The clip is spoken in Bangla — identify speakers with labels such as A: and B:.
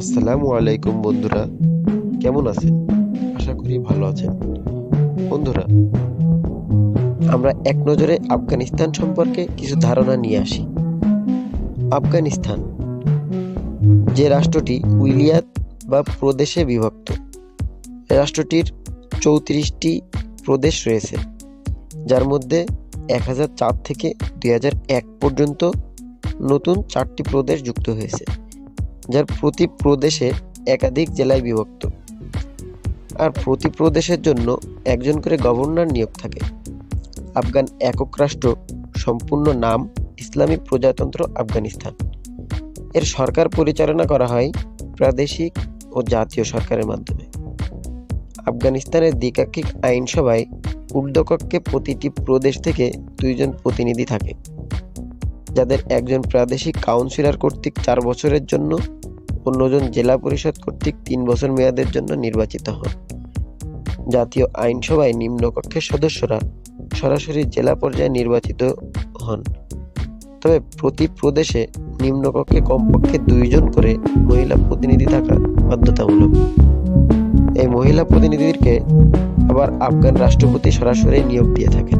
A: আসসালামু আলাইকুম বন্ধুরা, কেমন আছেন? আশা করি ভালো আছেন। বন্ধুরা, আমরা এক নজরে আফগানিস্তান সম্পর্কে কিছু ধারণা নিয়ে আসি। আফগানিস্তান যে রাষ্ট্রটি উইলিয়াত বা প্রদেশে বিভক্ত। রাষ্ট্রটির 34টি প্রদেশ রয়েছে, যার মধ্যে 1004 থেকে 2001 পর্যন্ত নতুন 4টি প্রদেশ যুক্ত হয়েছে, যার প্রতি প্রদেশে একাধিক জেলায় বিভক্ত। আর প্রতি প্রদেশের জন্য একজন করে গভর্নর নিয়োগ থাকে। আফগান একক রাষ্ট্র সম্পূর্ণ নাম ইসলামী প্রজাতন্ত্র আফগানিস্তান। এর সরকার পরিচালনা করা হয় প্রাদেশিক ও জাতীয় সরকারের মাধ্যমে। আফগানিস্তানের দ্বিপাক্ষিক আইনসভায় ঊর্ধ্বকক্ষে প্রতিটি প্রদেশ থেকে 2 জন প্রতিনিধি থাকে, যাদের একজন প্রাদেশিক কাউন্সিলর কর্তৃক 4 বছরের জন্য, অন্যজন জেলা পরিষদ কর্তৃক 3 বছর মেয়াদের জন্য নির্বাচিত হন। জাতীয় আইনসভায় নিম্নকক্ষের সদস্যরা সরাসরি জেলা পর্যায়ে নির্বাচিত হন, তবে প্রতি প্রদেশে নিম্নকক্ষে কমপক্ষে 2 জন করে মহিলা প্রতিনিধি থাকা বাধ্যতামূলক। এই মহিলা প্রতিনিধিদেরকে আবার আফগান রাষ্ট্রপতি সরাসরি নিয়োগ দিয়ে থাকেন।